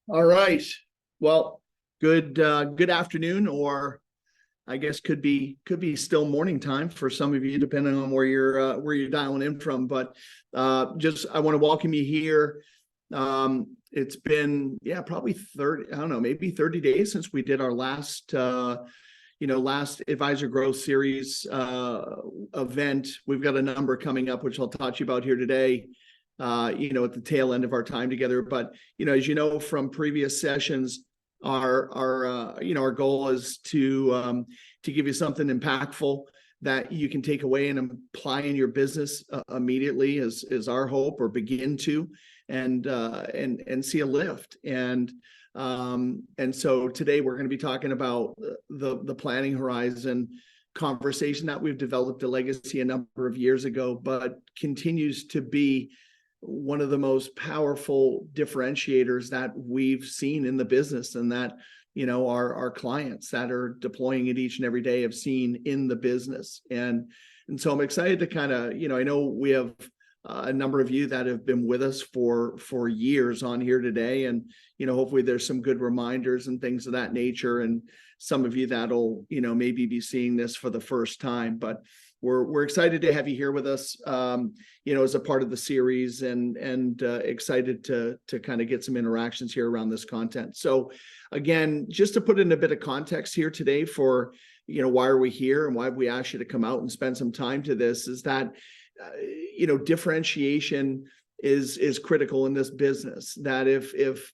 All right. Well, good afternoon, or I guess could be still morning time for some of you, depending on where you're dialing in from. But just I want to welcome you here. It's been probably 30, I don't know, maybe 30 days since we did our last advisor growth series event. We've got a number coming up, which I'll talk to you about here today. At the tail end of our time together. But as you know from previous sessions, our goal is to give you something impactful that you can take away and apply in your business immediately, is our hope, or begin to, and see a lift. And so today we're going to be talking about the planning horizon conversation that we've developed a legacy a number of years ago, but continues to be one of the most powerful differentiators that we've seen in the business, and that our clients that are deploying it each and every day have seen in the business. And so I'm excited to kind of, I know we have a number of you that have been with us for years on here today, and hopefully there's some good reminders and things of that nature, and some of you that'll maybe be seeing this for the first time. But we're excited to have you here with us, as a part of the series, and excited to kind of get some interactions here around this content. So again, just to put in a bit of context here today for why are we here and why have we asked you to come out and spend some time to this, is that differentiation is critical in this business. That if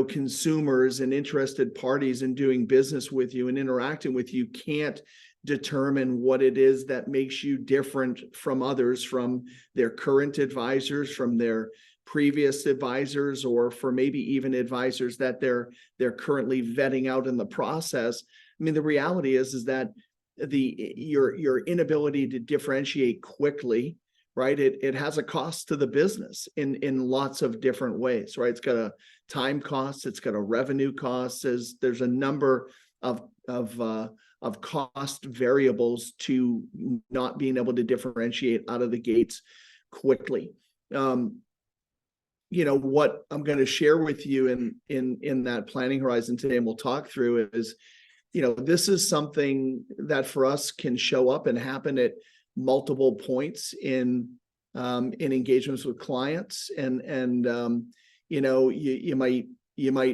consumers and interested parties in doing business with you and interacting with you can't determine what it is that makes you different from others, from their current advisors, from their previous advisors, or for maybe even advisors that they're currently vetting out in the process. I mean, the reality is that your inability to differentiate quickly, right? It has a cost to the business in lots of different ways, right? It's got a time cost, it's got a revenue cost. There's a number of cost variables to not being able to differentiate out of the gates quickly. What I'm going to share with you in that planning horizon today, and we'll talk through, is this is something that for us can show up and happen at multiple points in engagements with clients, and you might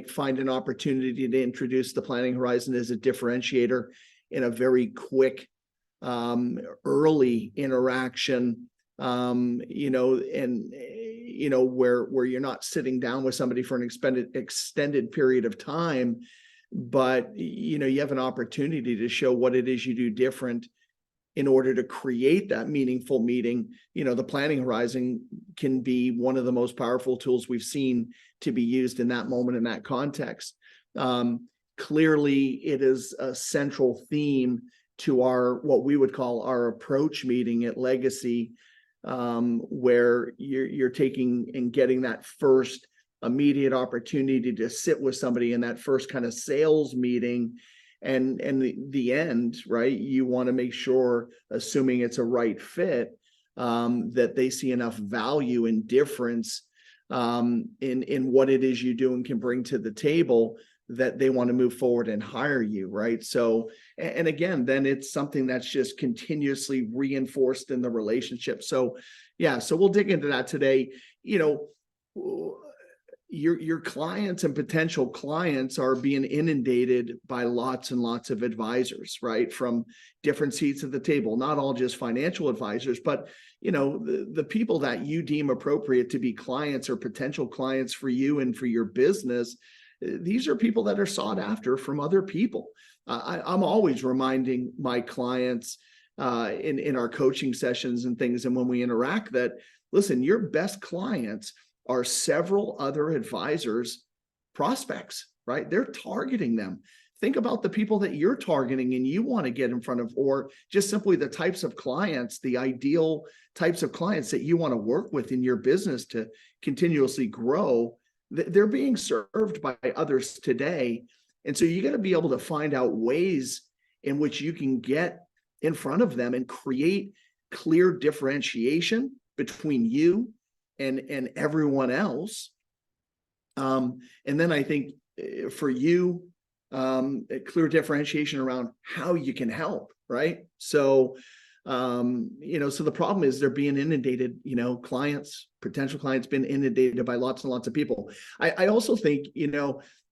find an opportunity to introduce the planning horizon as a differentiator in a very quick, early interaction, where you're not sitting down with somebody for an extended period of time, but you have an opportunity to show what it is you do different in order to create that meaningful meeting. The planning horizon can be one of the most powerful tools we've seen to be used in that moment, in that context. Clearly, it is a central theme to what we would call our approach meeting at Legacy, where you're taking and getting that first immediate opportunity to sit with somebody in that first kind of sales meeting. And the end, right? You want to make sure, assuming it's a right fit, that they see enough value and difference in what it is you do and can bring to the table, that they want to move forward and hire you, right? So, and again, then it's something that's just continuously reinforced in the relationship. So, so we'll dig into that today. Your clients and potential clients are being inundated by lots and lots of advisors, right? From different seats at the table, not all just financial advisors, but the people that you deem appropriate to be clients or potential clients for you and for your business. These are people that are sought after from other people. I'm always reminding my clients in our coaching sessions and things, and when we interact, that, listen, your best clients are several other advisors' prospects, right? They're targeting them. Think about the people that you're targeting and you want to get in front of, or just simply the types of clients, the ideal types of clients that you want to work with in your business to continuously grow. They're being served by others today. And so you got to be able to find out ways in which you can get in front of them and create clear differentiation between you and everyone else, And then I think for you, a clear differentiation around how you can help, right? So, so the problem is they're being inundated, potential clients being inundated by lots and lots of people. I also think,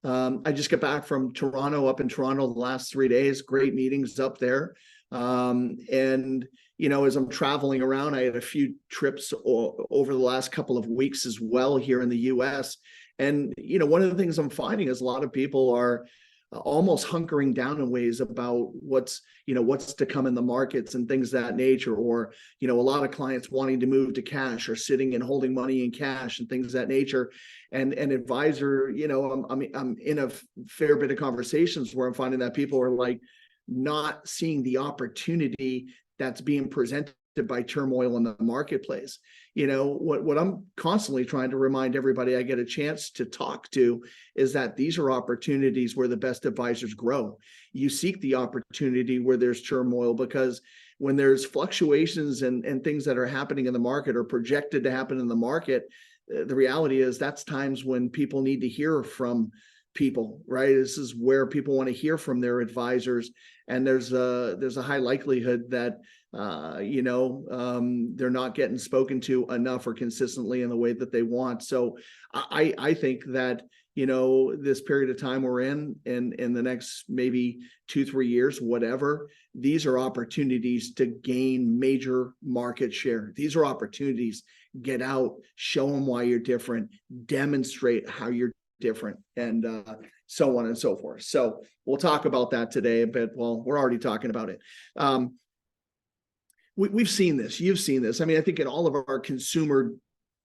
I just got back from Toronto, up in Toronto the last 3 days, great meetings up there. And as I'm traveling around, I had a few trips over the last couple of weeks as well here in the US. And, one of the things I'm finding is a lot of people are almost hunkering down in ways about what's to come in the markets and things of that nature, or, a lot of clients wanting to move to cash or sitting and holding money in cash and things of that nature. And advisor, I'm in a fair bit of conversations where I'm finding that people are like not seeing the opportunity that's being presented by turmoil in the marketplace. What I'm constantly trying to remind everybody I get a chance to talk to is that these are opportunities where the best advisors grow. You seek the opportunity where there's turmoil, because when there's fluctuations and things that are happening in the market or projected to happen in the market, the reality is that's times when people need to hear from people, right? This is where people want to hear from their advisors, and there's a high likelihood that they're not getting spoken to enough or consistently in the way that they want. So I think that this period of time we're in the next maybe 2-3 years, whatever, these are opportunities to gain major market share. These are opportunities. Get out, show them why you're different, demonstrate how you're different, and so on and so forth. So we'll talk about that today a bit. Well, we're already talking about it. We've seen this. You've seen this. I mean, I think in all of our consumer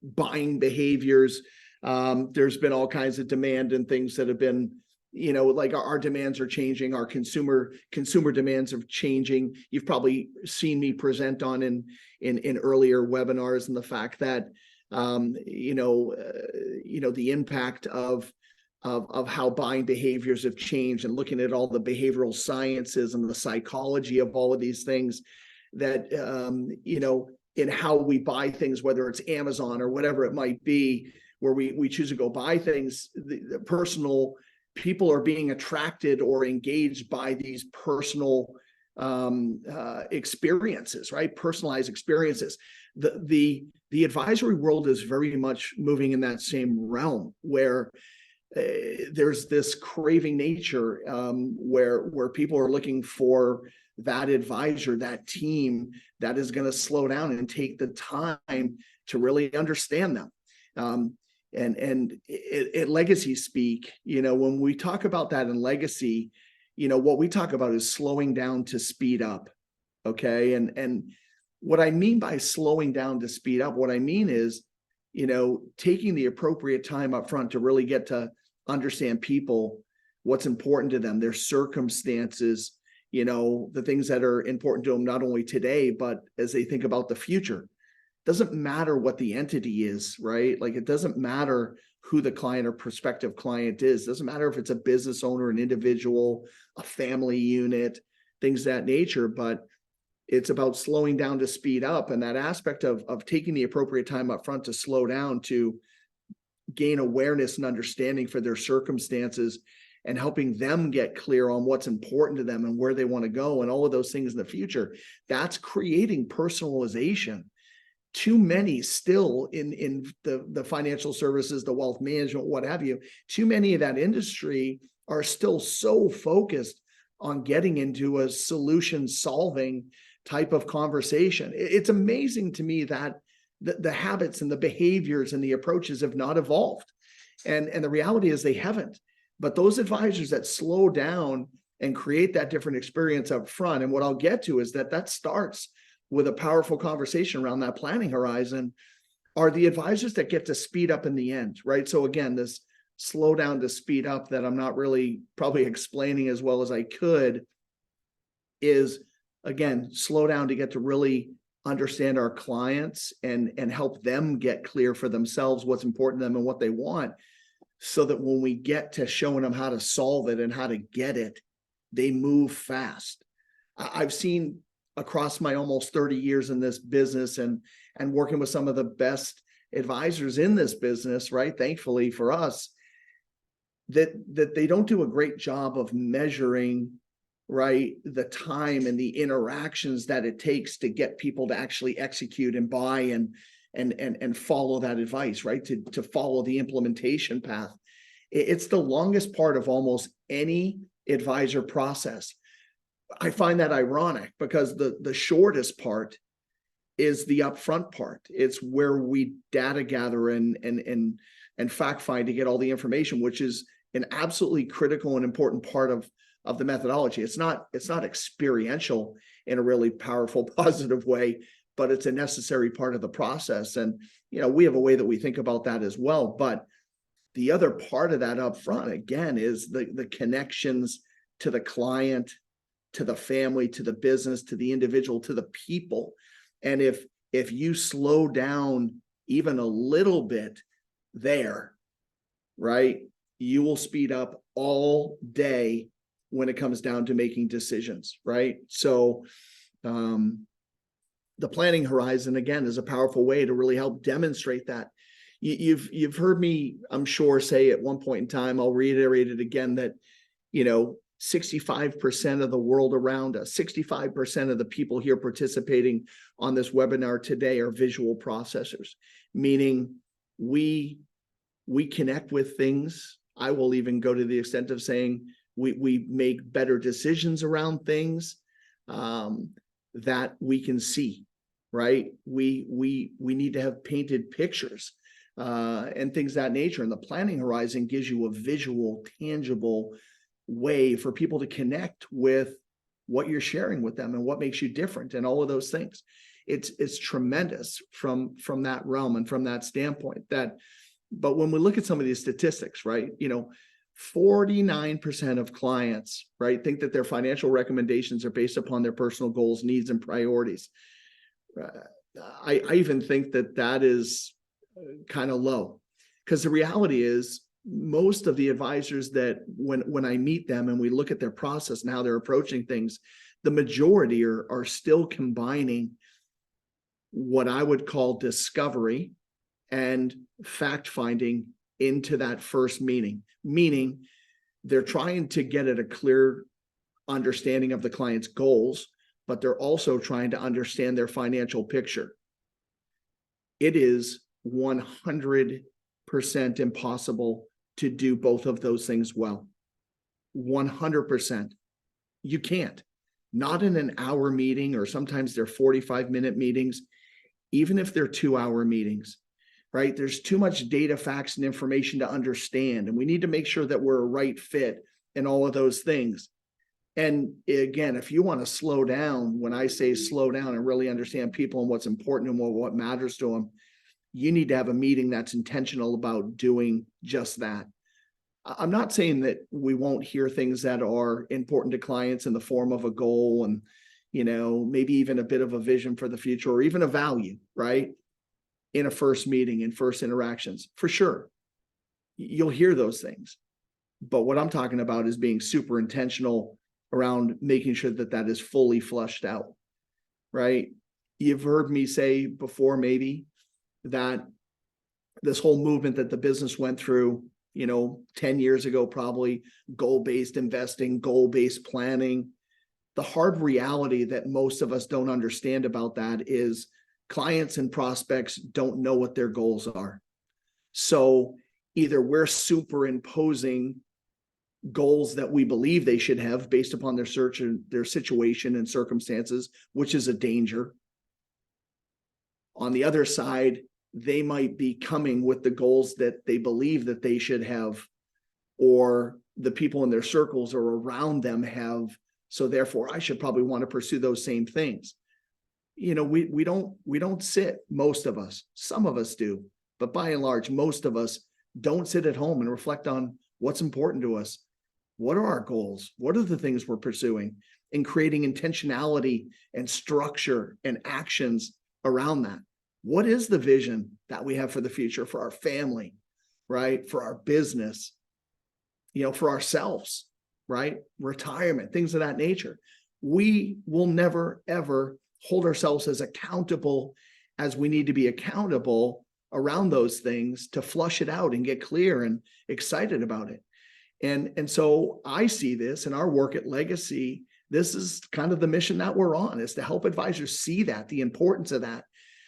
buying behaviors, there's been all kinds of demand and things that have been, like our demands are changing. Our consumer demands are changing. You've probably seen me present on in earlier webinars, and the fact that the impact of how buying behaviors have changed, and looking at all the behavioral sciences and the psychology of all of these things that in how we buy things, whether it's Amazon or whatever it might be, where we choose to go buy things. The personal people are being attracted or engaged by these personal experiences, right? Personalized experiences. The advisory world is very much moving in that same realm, where there's this craving nature where people are looking for that advisor, that team that is going to slow down and take the time to really understand them. And legacy speak, when we talk about that in legacy, what we talk about is slowing down to speed up. Okay. And what I mean by slowing down to speed up, what I mean is, taking the appropriate time up front to really get to understand people, what's important to them, their circumstances, the things that are important to them, not only today, but as they think about the future. Doesn't matter what the entity is, right? Like, it doesn't matter who the client or prospective client is. Doesn't matter if it's a business owner, an individual, a family unit, things of that nature, but it's about slowing down to speed up. And that aspect of taking the appropriate time up front to slow down, to gain awareness and understanding for their circumstances, and helping them get clear on what's important to them and where they want to go and all of those things in the future. That's creating personalization. Too many still in the financial services, the wealth management, what have you, too many of that industry are still so focused on getting into a solution solving type of conversation. It's amazing to me that the habits and the behaviors and the approaches have not evolved. And the reality is they haven't. But those advisors that slow down and create that different experience up front, and what I'll get to is that starts with a powerful conversation around that planning horizon, are the advisors that get to speed up in the end, right? So again, this slow down to speed up that I'm not really probably explaining as well as I could is, again, slow down to get to really understand our clients and help them get clear for themselves what's important to them and what they want, so that when we get to showing them how to solve it and how to get it, they move fast. I've seen across my almost 30 years in this business and working with some of the best advisors in this business, right? Thankfully for us, that they don't do a great job of measuring, right, the time and the interactions that it takes to get people to actually execute and buy and follow that advice, right? To follow the implementation path. It's the longest part of almost any advisor process. I find that ironic because the shortest part is the upfront part. It's where we data gather and fact find to get all the information, which is an absolutely critical and important part of the methodology. It's not experiential in a really powerful, positive way, but it's a necessary part of the process. And we have a way that we think about that as well. But the other part of that up front, again, is the connections to the client, to the family, to the business, to the individual, to the people. And if you slow down even a little bit there, right, you will speed up all day when it comes down to making decisions, right? So the planning horizon, again, is a powerful way to really help demonstrate that. You've heard me, I'm sure, say at one point in time, I'll reiterate it again, that 65% of the world around us, 65% of the people here participating on this webinar today are visual processors, meaning we connect with things. I will even go to the extent of saying we make better decisions around things that we can see, right? We need to have painted pictures and things of that nature. And the planning horizon gives you a visual, tangible way for people to connect with what you're sharing with them and what makes you different and all of those things. It's tremendous from that realm and from that standpoint. But when we look at some of these statistics, right, 49% of clients, right, think that their financial recommendations are based upon their personal goals, needs, and priorities. I even think that is kind of low, because the reality is most of the advisors that when I meet them and we look at their process and how they're approaching things, the majority are still combining what I would call discovery and fact finding into that first meeting, meaning they're trying to get at a clear understanding of the client's goals, but they're also trying to understand their financial picture. It is 100% impossible to do both of those things well. 100%. You can't. Not in an hour meeting, or sometimes they're 45-minute meetings, even if they're 2-hour meetings, right? There's too much data, facts, and information to understand, and we need to make sure that we're a right fit in all of those things. And again, if you want to slow down, when I say slow down and really understand people and what's important and what matters to them, you need to have a meeting that's intentional about doing just that. I'm not saying that we won't hear things that are important to clients in the form of a goal and, maybe even a bit of a vision for the future, or even a value, right? In a first meeting, in first interactions, for sure. You'll hear those things. But what I'm talking about is being super intentional around making sure that that is fully flushed out, right? You've heard me say before, maybe, that this whole movement that the business went through, 10 years ago, probably, goal-based investing, goal-based planning. The hard reality that most of us don't understand about that is clients and prospects don't know what their goals are. So either we're superimposing goals that we believe they should have based upon their search and their situation and circumstances, which is a danger. On the other side, they might be coming with the goals that they believe that they should have, or the people in their circles or around them have. So therefore, I should probably want to pursue those same things. We don't sit, most of us, some of us do, but by and large, most of us don't sit at home and reflect on what's important to us. What are our goals? What are the things we're pursuing? And creating intentionality and structure and actions around that. What is the vision that we have for the future, for our family, right? For our business, for ourselves, right? Retirement, things of that nature. We will never, ever hold ourselves as accountable as we need to be accountable around those things to flush it out and get clear and excited about it. And so I see this in our work at Legacy. This is kind of the mission that we're on, is to help advisors see that, the importance of that,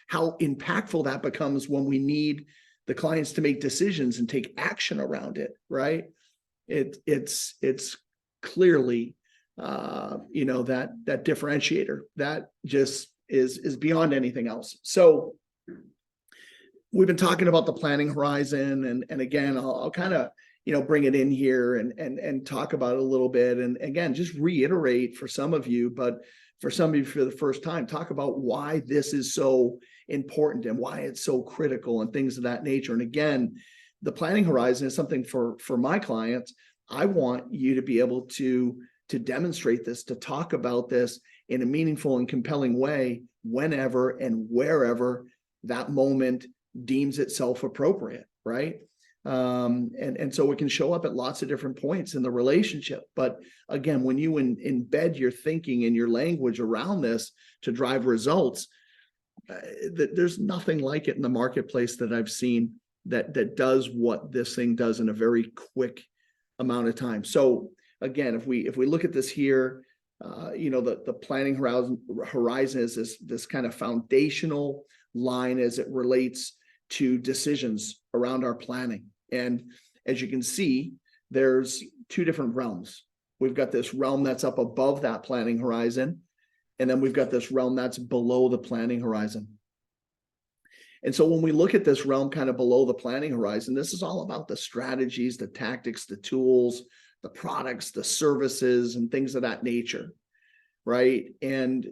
how impactful that becomes when we need the clients to make decisions and take action around it, right? It's clearly that differentiator that just is beyond anything else. So we've been talking about the planning horizon, and again, I'll kind of bring it in here and talk about it a little bit, and again, just reiterate for some of you, but for some of you for the first time, talk about why this is so important and why it's so critical and things of that nature. And again, the planning horizon is something for my clients. I want you to be able to demonstrate this, to talk about this in a meaningful and compelling way whenever and wherever that moment deems itself appropriate, right? And so it can show up at lots of different points in the relationship. But again, when you embed your thinking and your language around this to drive results, there's nothing like it in the marketplace that I've seen that does what this thing does in a very quick amount of time. So again, if we look at this here, the planning horizon is this kind of foundational line as it relates to decisions around our planning. And as you can see, there's two different realms. We've got this realm that's up above that planning horizon, and then we've got this realm that's below the planning horizon. And so when we look at this realm kind of below the planning horizon, this is all about the strategies, the tactics, the tools, the products, the services, and things of that nature, right? And,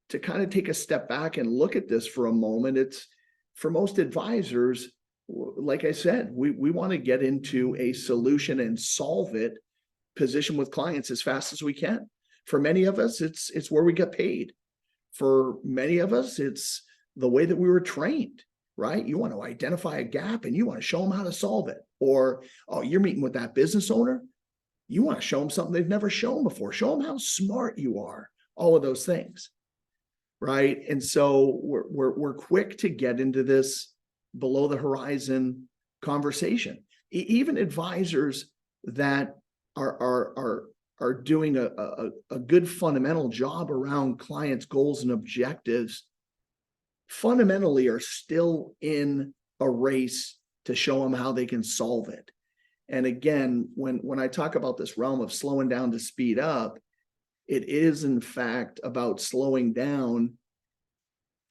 to kind of take a step back and look at this for a moment, it's for most advisors, like I said, we want to get into a solution and solve it position with clients as fast as we can. For many of us, it's where we get paid. For many of us, it's the way that we were trained, right? You want to identify a gap and you want to show them how to solve it. Or, oh, you're meeting with that business owner. You want to show them something they've never shown before. Show them how smart you are. All of those things, right? And so we're quick to get into this below the horizon conversation. Even advisors that are doing a good fundamental job around clients' goals and objectives fundamentally are still in a race to show them how they can solve it. And again, when I talk about this realm of slowing down to speed up, it is in fact about slowing down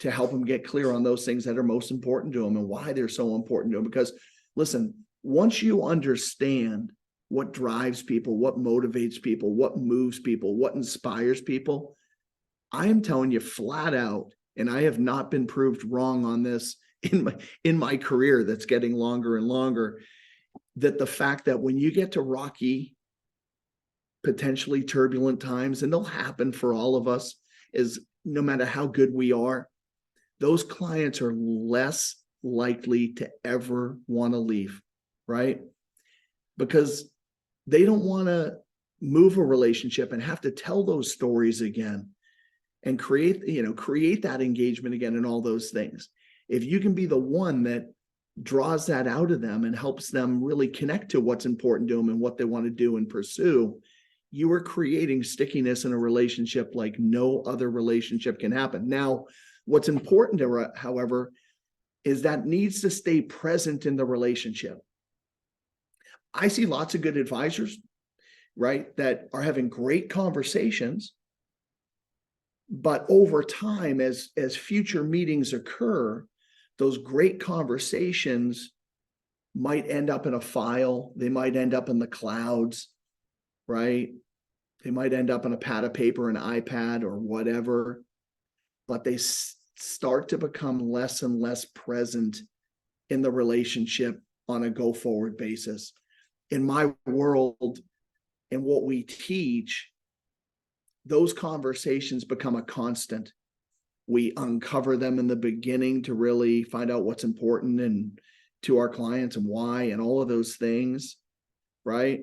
to help them get clear on those things that are most important to them and why they're so important to them. Because listen, once you understand what drives people, what motivates people, what moves people, what inspires people, I am telling you flat out, and I have not been proved wrong on this in my career that's getting longer and longer, that the fact that when you get to rocky, potentially turbulent times, and they'll happen for all of us, is no matter how good we are, those clients are less likely to ever want to leave, right? Because they don't want to move a relationship and have to tell those stories again and create that engagement again and all those things. If you can be the one that draws that out of them and helps them really connect to what's important to them and what they want to do and pursue, you are creating stickiness in a relationship like no other relationship can happen. Now, what's important, however, is that needs to stay present in the relationship. I see lots of good advisors, right, that are having great conversations, but over time, as future meetings occur, those great conversations might end up in a file. They might end up in the clouds, right? They might end up on a pad of paper, an iPad, or whatever, but they start to become less and less present in the relationship on a go-forward basis. In my world, and what we teach, those conversations become a constant. We uncover them in the beginning to really find out what's important and to our clients and why and all of those things, right?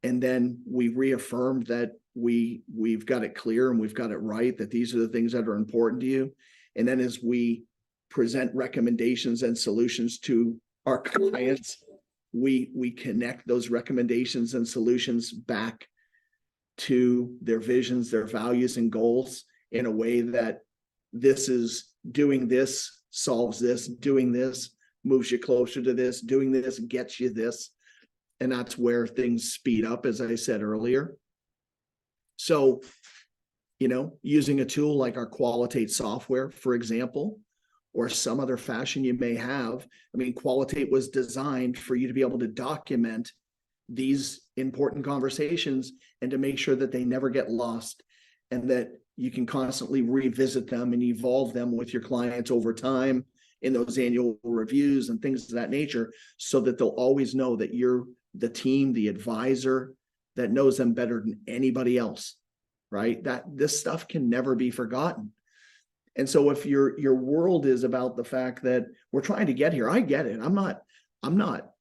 And then we reaffirm that we've got it clear and we've got it right, that these are the things that are important to you. And then as we present recommendations and solutions to our clients, we connect those recommendations and solutions back to their visions, their values and goals in a way that this is doing this, solves this, doing this, moves you closer to this, doing this, gets you this. And that's where things speed up, as I said earlier. So, using a tool like our Qualitate software, for example, or some other fashion you may have. I mean, Qualitate was designed for you to be able to document these important conversations and to make sure that they never get lost and that you can constantly revisit them and evolve them with your clients over time in those annual reviews and things of that nature, so that they'll always know that you're the team, the advisor that knows them better than anybody else, right? That this stuff can never be forgotten. And so if your world is about the fact that we're trying to get here, I get it. I'm not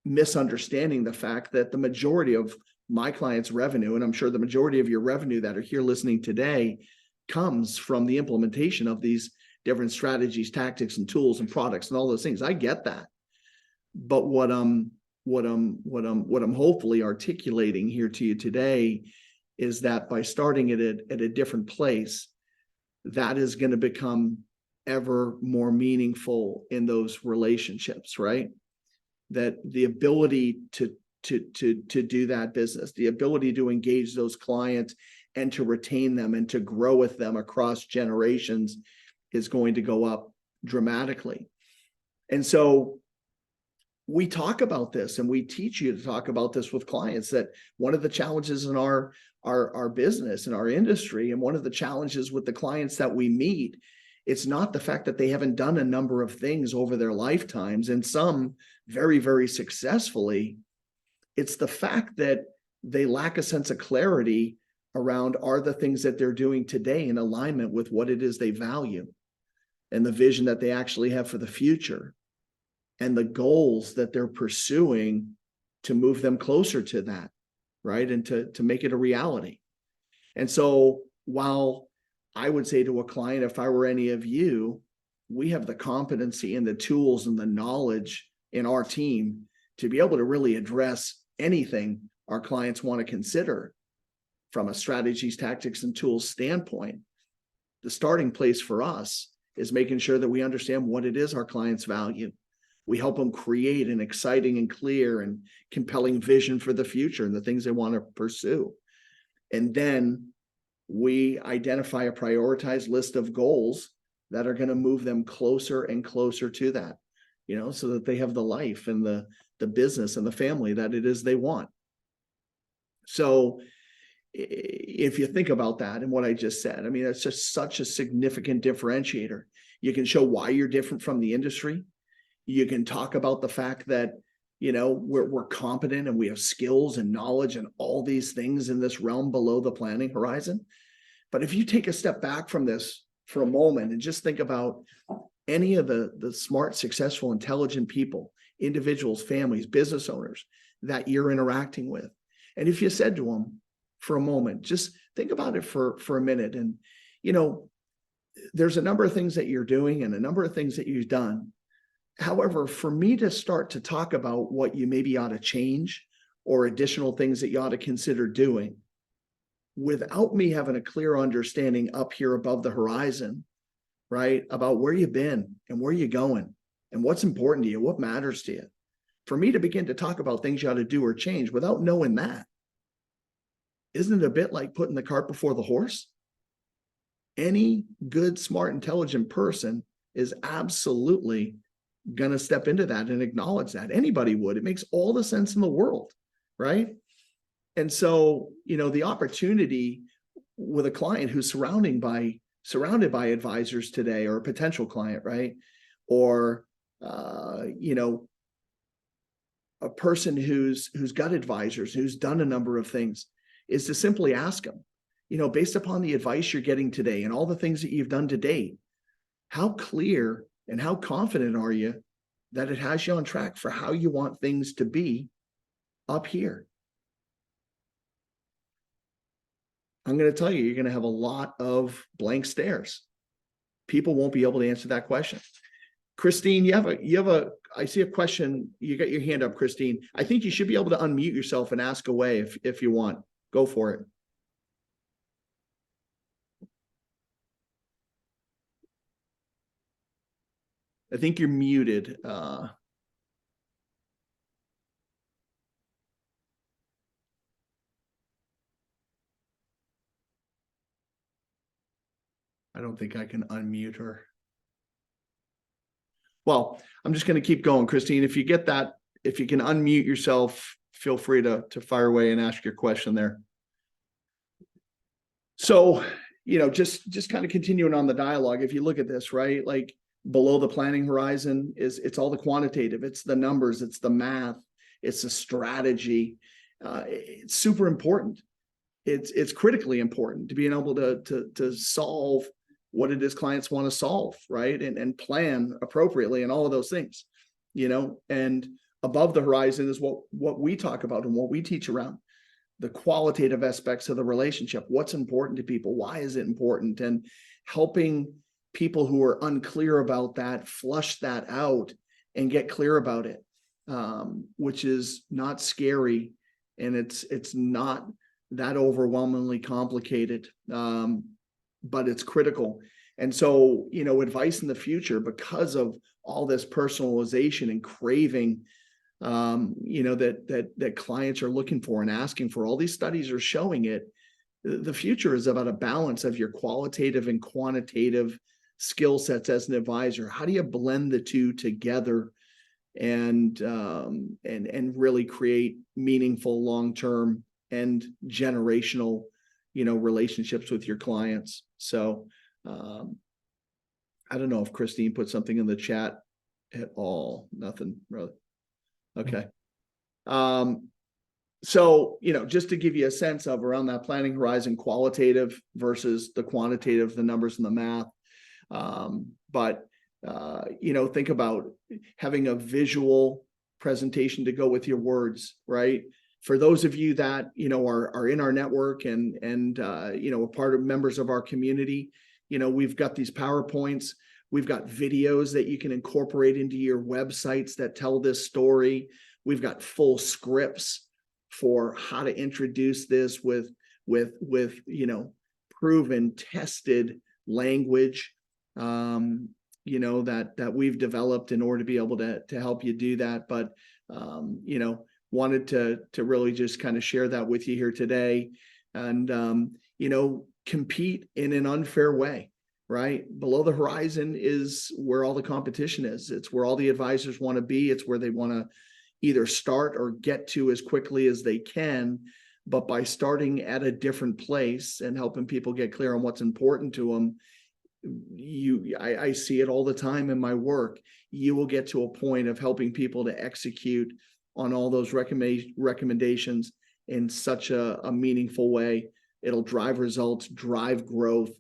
misunderstanding the fact that the majority of my clients' revenue, and I'm sure the majority of your revenue that are here listening today, comes from the implementation of these different strategies, tactics, and tools and products and all those things. I get that. But what I'm hopefully articulating here to you today is that by starting it at a different place, that is going to become ever more meaningful in those relationships, right? That the ability to do that business, the ability to engage those clients and to retain them and to grow with them across generations is going to go up dramatically. And so we talk about this and we teach you to talk about this with clients, that one of the challenges in our business and our industry, and one of the challenges with the clients that we meet, it's not the fact that they haven't done a number of things over their lifetimes, and some very, very successfully. It's the fact that they lack a sense of clarity around, are the things that they're doing today in alignment with what it is they value and the vision that they actually have for the future and the goals that they're pursuing to move them closer to that, right? And to make it a reality. And so while I would say to a client, if I were any of you, we have the competency and the tools and the knowledge in our team to be able to really address anything our clients want to consider from a strategies, tactics, and tools standpoint. The starting place for us is making sure that we understand what it is our clients value. We help them create an exciting and clear and compelling vision for the future and the things they want to pursue. And then we identify a prioritized list of goals that are going to move them closer and closer to that, so that they have the life and the business and the family that it is they want. So if you think about that and what I just said, I mean, that's just such a significant differentiator. You can show why you're different from the industry. You can talk about the fact that, we're competent and we have skills and knowledge and all these things in this realm below the planning horizon. But if you take a step back from this for a moment and just think about any of the smart, successful, intelligent people, individuals, families, business owners that you're interacting with. And if you said to them for a moment, just think about it for a minute. And, there's a number of things that you're doing and a number of things that you've done. However, for me to start to talk about what you maybe ought to change or additional things that you ought to consider doing, without me having a clear understanding up here above the horizon, right, about where you've been and where you're going and what's important to you, what matters to you, for me to begin to talk about things you ought to do or change without knowing that, isn't it a bit like putting the cart before the horse? Any good, smart, intelligent person is absolutely going to step into that and acknowledge that. Anybody would. It makes all the sense in the world, right? And so, the opportunity with a client who's surrounded by advisors today, or a potential client, right? Or, a person who's got advisors, who's done a number of things, is to simply ask them, based upon the advice you're getting today and all the things that you've done to date, how clear and how confident are you that it has you on track for how you want things to be up here? I'm going to tell you, you're going to have a lot of blank stares. People won't be able to answer that question. Christine, I see a question. You got your hand up, Christine. I think you should be able to unmute yourself and ask away if you want. Go for it. I think you're muted. I don't think I can unmute her. Well, I'm just going to keep going, Christine. If you get that, if you can unmute yourself, feel free to fire away and ask your question there. So, just kind of continuing on the dialogue, if you look at this, right, like below the planning horizon it's all the quantitative, it's the numbers, it's the math, it's the strategy. It's super important. It's critically important to being able to solve what it is clients want to solve, right? And plan appropriately and all of those things, and above the horizon is what we talk about and what we teach around the qualitative aspects of the relationship. What's important to people? Why is it important? And helping people who are unclear about that, flush that out and get clear about it, which is not scary. And it's not that overwhelmingly complicated, but it's critical. And so, advice in the future, because of all this personalization and craving, that clients are looking for and asking for, all these studies are showing it. The future is about a balance of your qualitative and quantitative skill sets as an advisor. How do you blend the two together and really create meaningful, long-term and generational, relationships with your clients? So I don't know if Christine put something in the chat at all. Nothing really. Okay. So, just to give you a sense of around that planning horizon, qualitative versus the quantitative, the numbers and the math. But think about having a visual presentation to go with your words, right? For those of you that, are in our network and are part of members of our community, we've got these PowerPoints, we've got videos that you can incorporate into your websites that tell this story. We've got full scripts for how to introduce this with proven, tested language, that we've developed in order to be able to help you do that. But, wanted to really just kind of share that with you here today and, compete in an unfair way, right? Below the horizon is where all the competition is. It's where all the advisors want to be. It's where they want to either start or get to as quickly as they can. But by starting at a different place and helping people get clear on what's important to them, I see it all the time in my work. You will get to a point of helping people to execute on all those recommendations in such a meaningful way. It'll drive results, drive growth,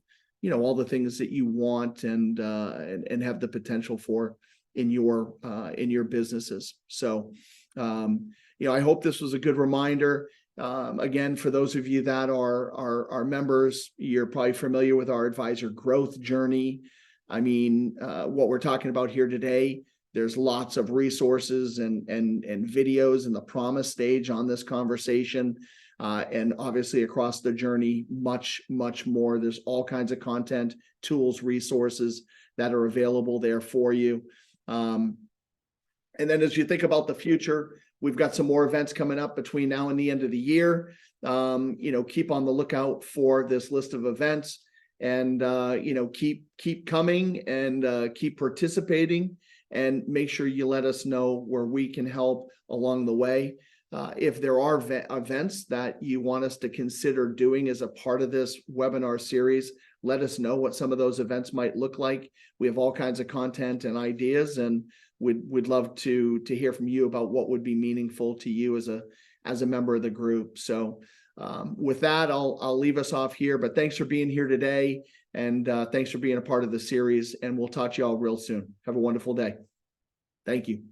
all the things that you want and have the potential for in your businesses. So, I hope this was a good reminder. Again, for those of you that are members, you're probably familiar with our advisor growth journey. I mean, what we're talking about here today, there's lots of resources and videos in the promise stage on this conversation. And obviously across the journey, much, much more. There's all kinds of content, tools, resources that are available there for you. And then as you think about the future, we've got some more events coming up between now and the end of the year. Keep on the lookout for this list of events and, keep coming and keep participating and make sure you let us know where we can help along the way. If there are events that you want us to consider doing as a part of this webinar series, let us know what some of those events might look like. We have all kinds of content and ideas, and we'd love to hear from you about what would be meaningful to you as a member of the group. So with that, I'll leave us off here, but thanks for being here today, and thanks for being a part of the series, and we'll talk to you all real soon. Have a wonderful day. Thank you.